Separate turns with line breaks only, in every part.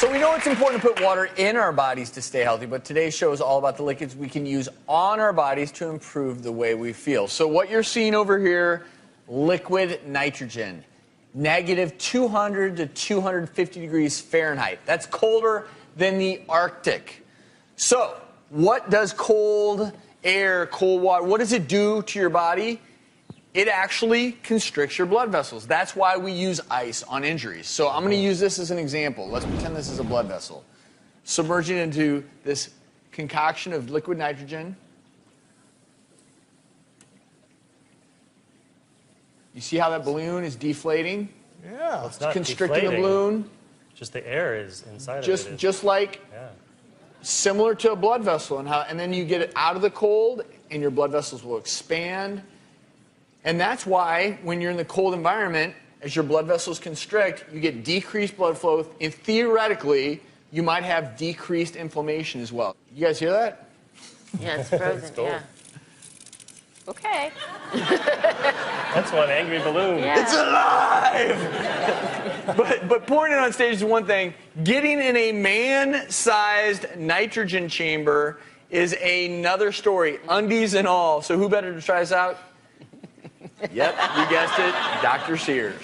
So we know it's important to put water in our bodies to stay healthy, but today's show is all about the liquids we can use on our bodies to improve the way we feel. So what you're seeing over here, liquid nitrogen, negative 200 to 250 degrees Fahrenheit. That's colder than the Arctic. So what does cold air, cold water, what does it do to your body? It actually constricts your blood vessels. That's why we use ice on injuries. So I'm going to use this as an example. Let's pretend this is a blood vessel. Submerging into this concoction of liquid nitrogen. You see how that balloon is deflating?
Yeah. Well,
it's not
constricting
deflating.
the balloon.
Just the air is inside of it.
Just like similar to a blood vessel, and then you get it out of the cold, and your blood vessels will expand. And that's why when you're in the cold environment, as your blood vessels constrict, you get decreased blood flow, and theoretically, you might have decreased inflammation as well. You guys hear that?
Yeah, it's frozen, yeah. Okay.
That's one angry balloon.
Yeah.
It's alive! but pouring it on stage is one thing. Getting in a man-sized nitrogen chamber is another story, undies and all. So who better to try this out? Yep, you guessed it, Dr. Sears.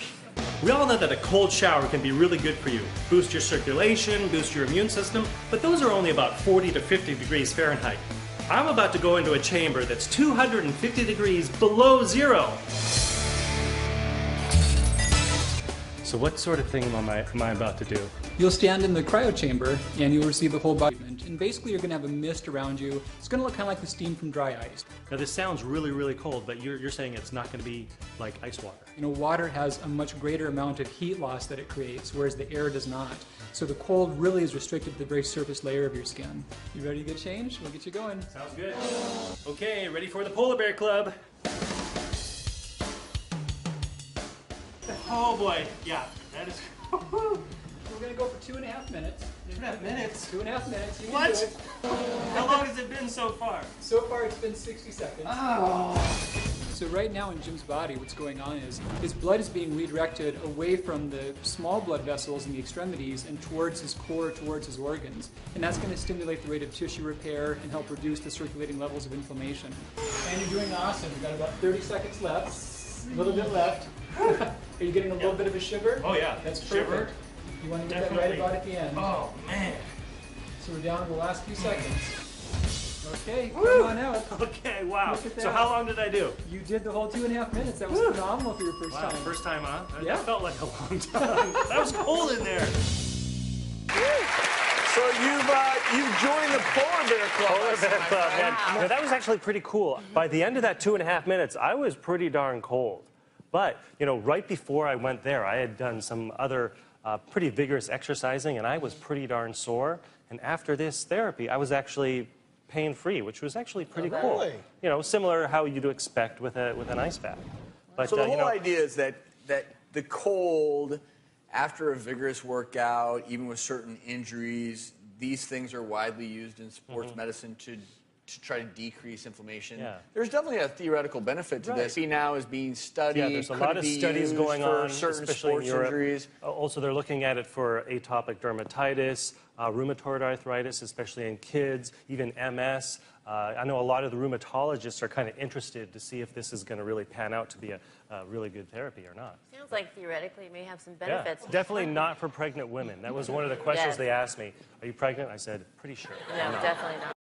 We all know that a cold shower can be really good for you. Boost your circulation, boost your immune system, but those are only about 40 to 50 degrees Fahrenheit. I'm about to go into a chamber that's 250 degrees below zero. So what sort of thing am I about to do?
You'll stand in the cryo chamber and you'll receive the whole body treatment. And basically you're going to have a mist around you. It's going to look kind of like the steam from dry ice.
Now this sounds really, really cold, but you're saying it's not going to be like ice water.
You know, water has a much greater amount of heat loss that it creates, whereas the air does not. So the cold really is restricted to the very surface layer of your skin. You ready to get changed? We'll get you going.
Sounds good. Okay, ready for the Polar Bear Club. Oh boy, yeah, that is...
We're going to go for 2.5 minutes.
2.5 minutes?
2.5 minutes. You can
What?
do it.
How long has it been so far?
So far it's been 60 seconds.
Oh.
So right now in Jim's body, what's going on is his blood is being redirected away from the small blood vessels in the extremities and towards his core, towards his organs. And that's going to stimulate the rate of tissue repair and help reduce the circulating levels of inflammation. And you're doing awesome. You've got about 30 seconds left. A little bit left. Are you getting a little bit of a shiver?
Oh yeah.
That's perfect.
Shiver.
You want to get that right about at the end.
Oh man.
So we're down to the last few seconds. Okay, come on out.
Okay, wow.
Look at that.
So how long did I do?
You did the whole 2.5 minutes. That was phenomenal for your first
Wow,
time.
first time, huh?
Yeah.
That felt like a long time. That was cold in there.
So you've joined the Polar Bear Club.
Polar Bear Club, man. You know, that was actually pretty cool. By the end of that 2.5 minutes, I was pretty darn cold. But, you know, right before I went there, I had done some other pretty vigorous exercising, and I was pretty darn sore. And after this therapy, I was actually pain-free, which was actually pretty cool.
Really?
You know, similar to how you'd expect with an ice bath. But,
So the whole
you know,
idea is that the cold, after a vigorous workout, even with certain injuries, these things are widely used in sports medicine to try to decrease inflammation.
Yeah.
There's definitely a theoretical benefit to this. Now is being studied.
yeah, there's a
Could
lot
it
of
be
studies
used
going
for
on,
certain
especially
sports
in Europe.
injuries.
Also, they're looking at it for atopic dermatitis, rheumatoid arthritis, especially in kids, even MS. I know a lot of the rheumatologists are kind of interested to see if this is going to really pan out to be a really good therapy or not.
Sounds like theoretically it may have some
Yeah,
benefits.
definitely not for pregnant women. That was one of the questions
Yes.
they asked me. Are you pregnant? I said, pretty sure.
No, definitely not.